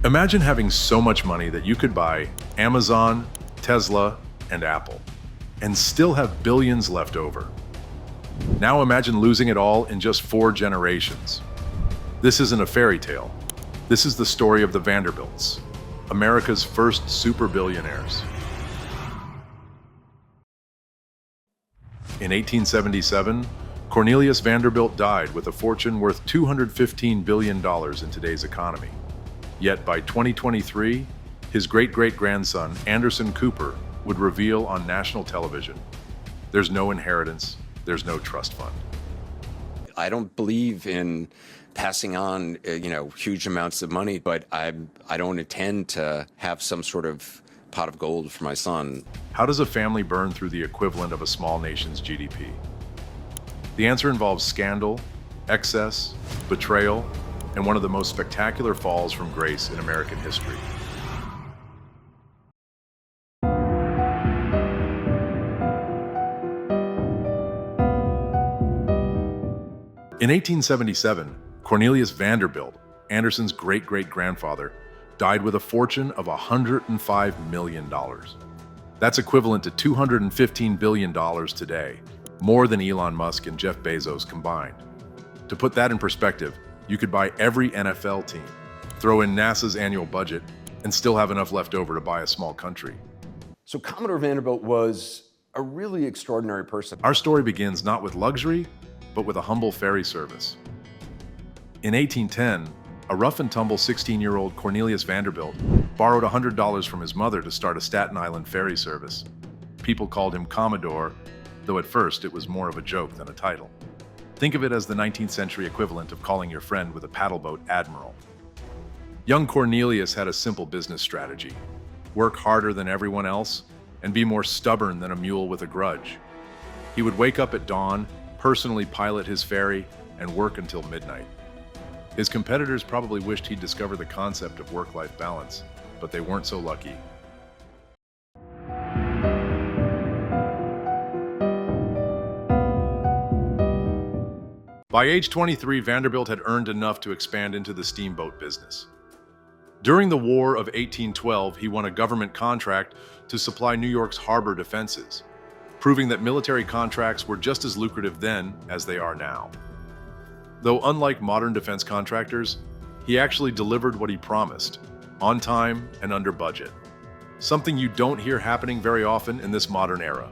Imagine having so much money that you could buy Amazon, Tesla, and Apple, and still have billions left over. Now imagine losing it all in just 4 generations. This isn't a fairy tale. This is the story of the Vanderbilts, America's first super billionaires. In 1877, Cornelius Vanderbilt died with a fortune worth $215 billion in today's economy. Yet by 2023, his great-great-grandson, Anderson Cooper, would reveal on national television, there's no inheritance, there's no trust fund. I don't believe in passing on, huge amounts of money, but I don't intend to have some sort of pot of gold for my son. How does a family burn through the equivalent of a small nation's GDP? The answer involves scandal, excess, betrayal, and one of the most spectacular falls from grace in American history. In 1877, Cornelius Vanderbilt, Anderson's great-great-grandfather, died with a fortune of $105 million. That's equivalent to $215 billion today, more than Elon Musk and Jeff Bezos combined. To put that in perspective, you could buy every NFL team, throw in NASA's annual budget, and still have enough left over to buy a small country. So Commodore Vanderbilt was a really extraordinary person. Our story begins not with luxury, but with a humble ferry service. In 1810, a rough-and-tumble 16-year-old Cornelius Vanderbilt borrowed $100 from his mother to start a Staten Island ferry service. People called him Commodore, though at first it was more of a joke than a title. Think of it as the 19th century equivalent of calling your friend with a paddle boat Admiral. Young Cornelius had a simple business strategy: work harder than everyone else and be more stubborn than a mule with a grudge. He would wake up at dawn, personally pilot his ferry, and work until midnight. His competitors probably wished he'd discover the concept of work-life balance, but they weren't so lucky. By age 23, Vanderbilt had earned enough to expand into the steamboat business. During the War of 1812, he won a government contract to supply New York's harbor defenses, proving that military contracts were just as lucrative then as they are now. Though unlike modern defense contractors, he actually delivered what he promised, on time and under budget. Something you don't hear happening very often in this modern era.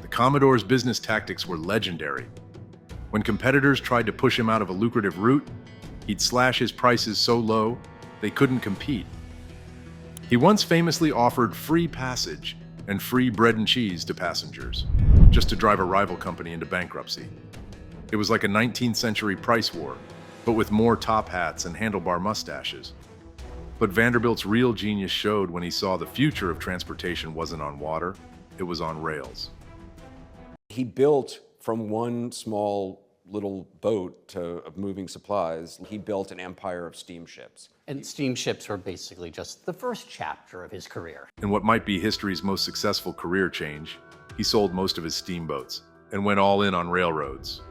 The Commodore's business tactics were legendary. When competitors tried to push him out of a lucrative route, he'd slash his prices so low they couldn't compete. He once famously offered free passage and free bread and cheese to passengers, just to drive a rival company into bankruptcy. It was like a 19th century price war, but with more top hats and handlebar mustaches. But Vanderbilt's real genius showed when he saw the future of transportation wasn't on water, it was on rails. He built from one small little boat of moving supplies, he built an empire of steamships. And steamships were basically just the first chapter of his career. In what might be history's most successful career change, he sold most of his steamboats and went all in on railroads.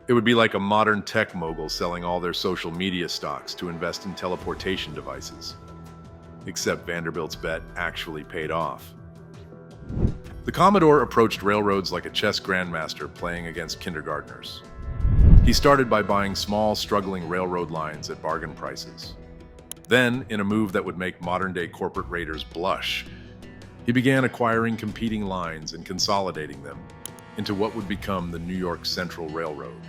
It would be like a modern tech mogul selling all their social media stocks to invest in teleportation devices. Except Vanderbilt's bet actually paid off. The Commodore approached railroads like a chess grandmaster playing against kindergartners. He started by buying small, struggling railroad lines at bargain prices. Then, in a move that would make modern-day corporate raiders blush, he began acquiring competing lines and consolidating them into what would become the New York Central Railroad.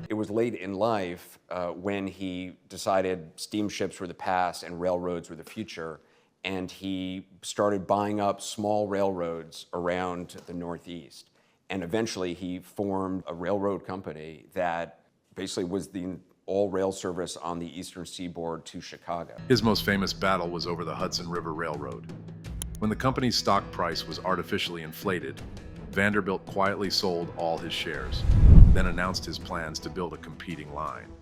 It was late in life when he decided steamships were the past and railroads were the future, and he started buying up small railroads around the Northeast. And eventually he formed a railroad company that basically was the all-rail service on the eastern seaboard to Chicago. His most famous battle was over the Hudson River Railroad. When the company's stock price was artificially inflated, Vanderbilt quietly sold all his shares, then announced his plans to build a competing line.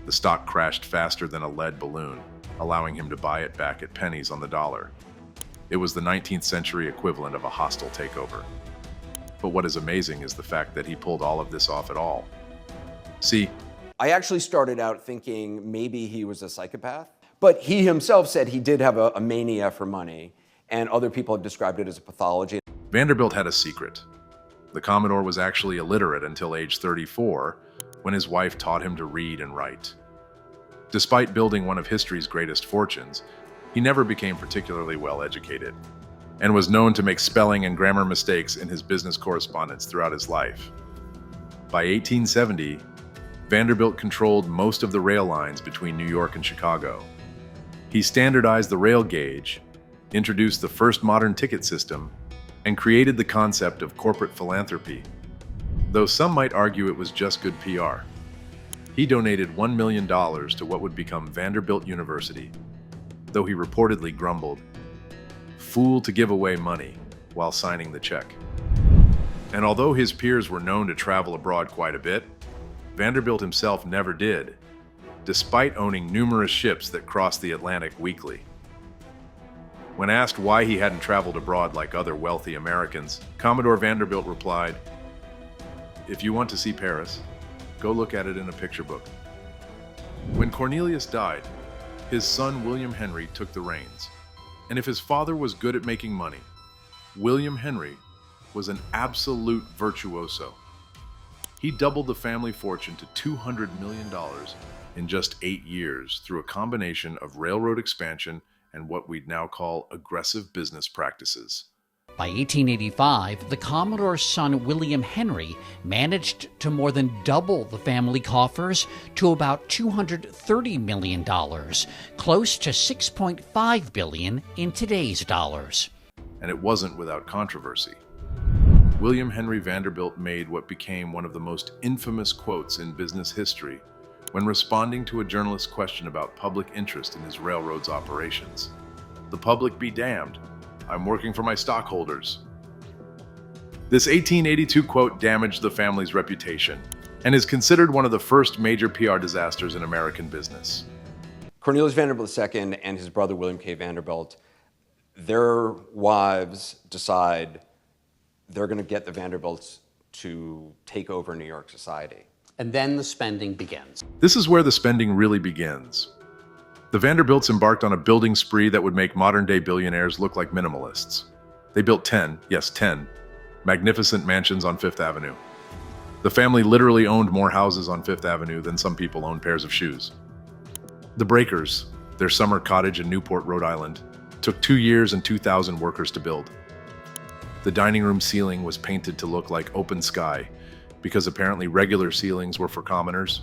The stock crashed faster than a lead balloon, allowing him to buy it back at pennies on the dollar. It was the 19th century equivalent of a hostile takeover. But what is amazing is the fact that he pulled all of this off at all. See, I actually started out thinking maybe he was a psychopath, But he himself said he did have a mania for money, and other people have described it as a pathology. Vanderbilt had a secret. The Commodore was actually illiterate until age 34, when his wife taught him to read and write. Despite building one of history's greatest fortunes, he never became particularly well educated, and was known to make spelling and grammar mistakes in his business correspondence throughout his life. By 1870, Vanderbilt controlled most of the rail lines between New York and Chicago. He standardized the rail gauge, introduced the first modern ticket system, and created the concept of corporate philanthropy, though some might argue it was just good PR. He donated $1 million to what would become Vanderbilt University, though he reportedly grumbled, "Fool to give away money," while signing the check. And although his peers were known to travel abroad quite a bit, Vanderbilt himself never did, despite owning numerous ships that crossed the Atlantic weekly. When asked why he hadn't traveled abroad like other wealthy Americans, Commodore Vanderbilt replied, "If you want to see Paris, go look at it in a picture book." When Cornelius died, his son William Henry took the reins. And if his father was good at making money, William Henry was an absolute virtuoso. He doubled the family fortune to $200 million in just 8 years through a combination of railroad expansion and what we'd now call aggressive business practices. By 1885, the Commodore's son William Henry managed to more than double the family coffers to about $230 million, close to $6.5 billion in today's dollars. And it wasn't without controversy. William Henry Vanderbilt made what became one of the most infamous quotes in business history when responding to a journalist's question about public interest in his railroad's operations. "The public be damned. I'm working for my stockholders." This 1882 quote damaged the family's reputation and is considered one of the first major PR disasters in American business. Cornelius Vanderbilt II and his brother William K. Vanderbilt, their wives decide they're going to get the Vanderbilts to take over New York society. And then the spending begins. This is where the spending really begins. The Vanderbilts embarked on a building spree that would make modern-day billionaires look like minimalists. They built 10, magnificent mansions on Fifth Avenue. The family literally owned more houses on Fifth Avenue than some people own pairs of shoes. The Breakers, their summer cottage in Newport, Rhode Island, took 2 years and 2,000 workers to build. The dining room ceiling was painted to look like open sky, because apparently regular ceilings were for commoners.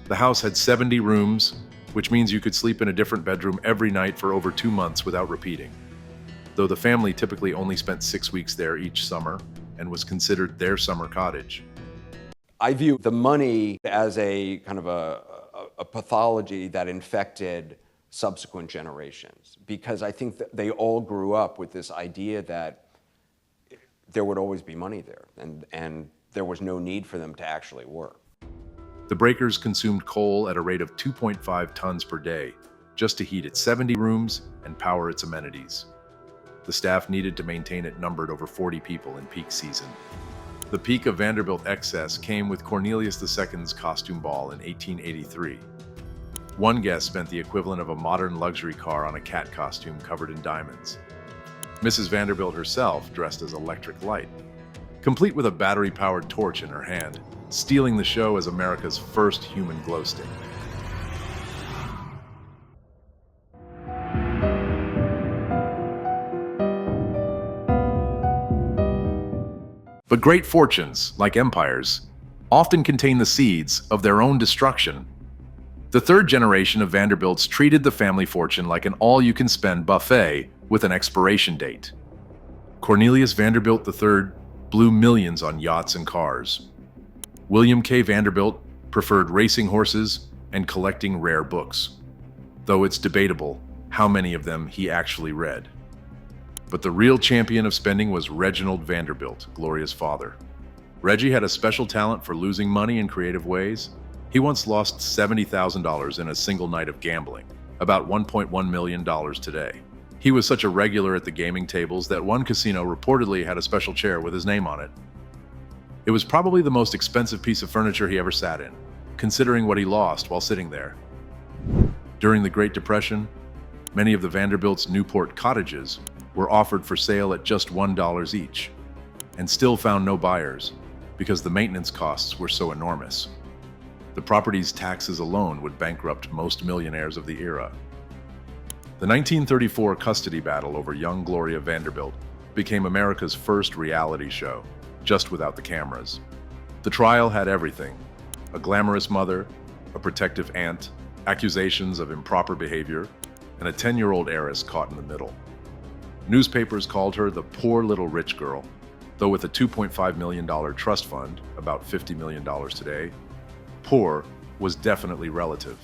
The house had 70 rooms, which means you could sleep in a different bedroom every night for over 2 months without repeating, though the family typically only spent 6 weeks there each summer and was considered their summer cottage. I view the money as a kind of a pathology that infected subsequent generations, because I think that they all grew up with this idea that there would always be money there, and there was no need for them to actually work. The Breakers consumed coal at a rate of 2.5 tons per day, just to heat its 70 rooms and power its amenities. The staff needed to maintain it numbered over 40 people in peak season. The peak of Vanderbilt excess came with Cornelius II's costume ball in 1883. One guest spent the equivalent of a modern luxury car on a cat costume covered in diamonds. Mrs. Vanderbilt herself dressed as Electric Light, complete with a battery-powered torch in her hand, stealing the show as America's first human glow stick. But great fortunes, like empires, often contain the seeds of their own destruction. The third generation of Vanderbilts treated the family fortune like an all-you-can-spend buffet with an expiration date. Cornelius Vanderbilt III blew millions on yachts and cars. William K. Vanderbilt preferred racing horses and collecting rare books, though it's debatable how many of them he actually read. But the real champion of spending was Reginald Vanderbilt, Gloria's father. Reggie had a special talent for losing money in creative ways. He once lost $70,000 in a single night of gambling, about $1.1 million today. He was such a regular at the gaming tables that one casino reportedly had a special chair with his name on it. It was probably the most expensive piece of furniture he ever sat in, considering what he lost while sitting there. During the Great Depression, many of the Vanderbilts' Newport cottages were offered for sale at just $1 each, and still found no buyers because the maintenance costs were so enormous. The property's taxes alone would bankrupt most millionaires of the era. The 1934 custody battle over young Gloria Vanderbilt became America's first reality show, just without the cameras. The trial had everything: a glamorous mother, a protective aunt, accusations of improper behavior, and a 10-year-old heiress caught in the middle. Newspapers called her the poor little rich girl, though with a $2.5 million trust fund, about $50 million today, poor was definitely relative.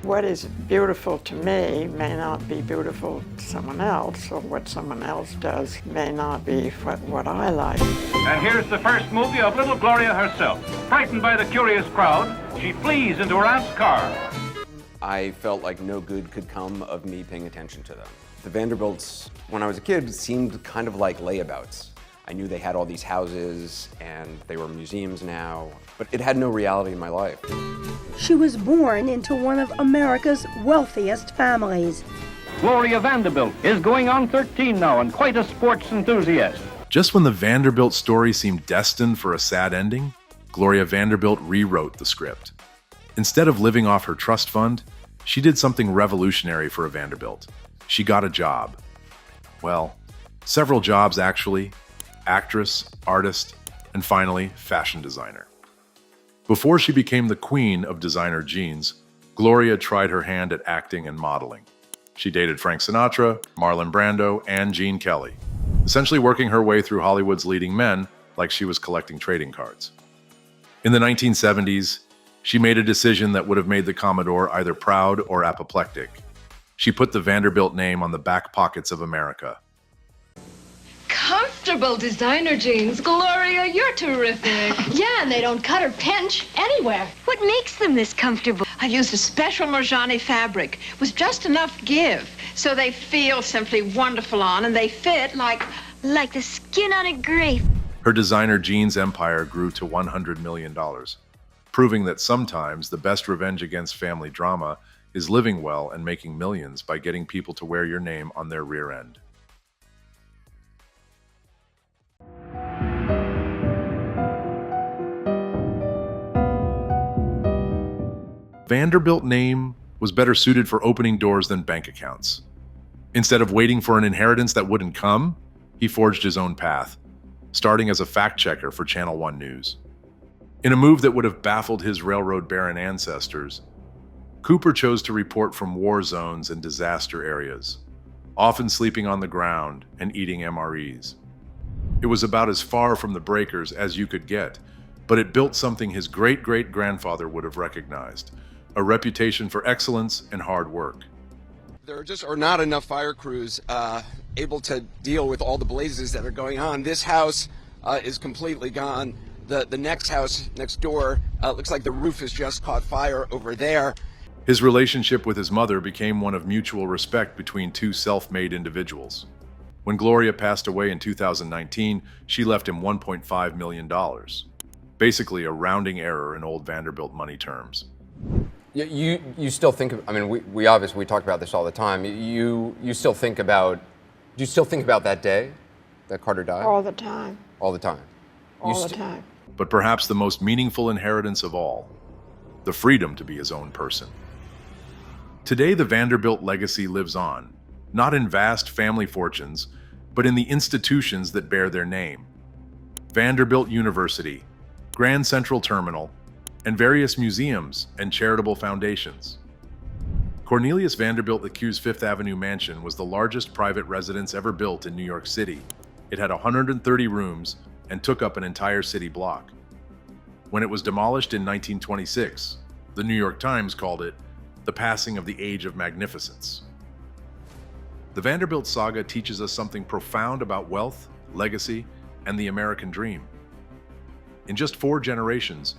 What is beautiful to me may not be beautiful to someone else, or what someone else does may not be what I like. And here's the first movie of little Gloria herself. Frightened by the curious crowd, she flees into her aunt's car. I felt like no good could come of me paying attention to them. The Vanderbilts, when I was a kid, seemed kind of like layabouts. I knew they had all these houses and they were museums now, but it had no reality in my life. She was born into one of America's wealthiest families. Gloria Vanderbilt is going on 13 now and quite a sports enthusiast. Just when the Vanderbilt story seemed destined for a sad ending, Gloria Vanderbilt rewrote the script. Instead of living off her trust fund, she did something revolutionary for a Vanderbilt. She got a job. Well, several jobs actually: actress, artist, and finally, fashion designer. Before she became the queen of designer jeans, Gloria tried her hand at acting and modeling. She dated Frank Sinatra, Marlon Brando, and Gene Kelly, essentially working her way through Hollywood's leading men like she was collecting trading cards. In the 1970s, she made a decision that would have made the Commodore either proud or apoplectic. She put the Vanderbilt name on the back pockets of America. Comfortable designer jeans. Gloria, you're terrific. Yeah, and they don't cut or pinch anywhere. What makes them this comfortable? I used a special Merjani fabric with just enough give, so they feel simply wonderful on, and they fit like Like the skin on a grape. Her designer jeans empire grew to $100 million, proving that sometimes the best revenge against family drama is living well and making millions by getting people to wear your name on their rear end. Vanderbilt name was better suited for opening doors than bank accounts. Instead of waiting for an inheritance that wouldn't come, he forged his own path, starting as a fact checker for Channel 1 News. In a move that would have baffled his railroad baron ancestors, Cooper chose to report from war zones and disaster areas, often sleeping on the ground and eating MREs. It was about as far from the breakers as you could get, but it built something his great-great-grandfather would have recognized: a reputation for excellence and hard work. There just are not enough fire crews able to deal with all the blazes that are going on. This house is completely gone. The next house next door looks like the roof has just caught fire over there. His relationship with his mother became one of mutual respect between two self-made individuals. When Gloria passed away in 2019, she left him $1.5 million. Basically a rounding error in old Vanderbilt money terms. You still think of, I mean, we obviously talk about this all the time. You still think about, do you still think about that day that Carter died? All the time. All the time. All the time. But perhaps the most meaningful inheritance of all: the freedom to be his own person. Today, the Vanderbilt legacy lives on, not in vast family fortunes, but in the institutions that bear their name. Vanderbilt University, Grand Central Terminal, and various museums and charitable foundations. Cornelius Vanderbilt II's Fifth Avenue mansion was the largest private residence ever built in New York City. It had 130 rooms and took up an entire city block. When it was demolished in 1926, the New York Times called it the passing of the age of magnificence. The Vanderbilt saga teaches us something profound about wealth, legacy, and the American dream. In just 4 generations,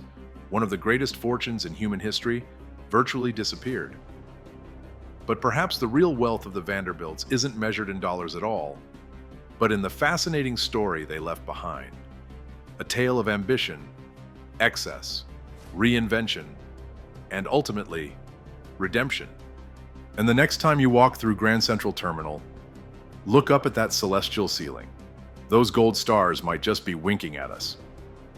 one of the greatest fortunes in human history virtually disappeared. But perhaps the real wealth of the Vanderbilts isn't measured in dollars at all, but in the fascinating story they left behind. A tale of ambition, excess, reinvention, and ultimately, redemption. And the next time you walk through Grand Central Terminal, look up at that celestial ceiling. Those gold stars might just be winking at us,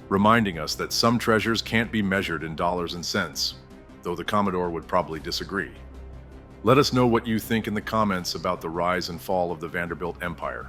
reminding us that some treasures can't be measured in dollars and cents, though the Commodore would probably disagree. Let us know what you think in the comments about the rise and fall of the Vanderbilt Empire.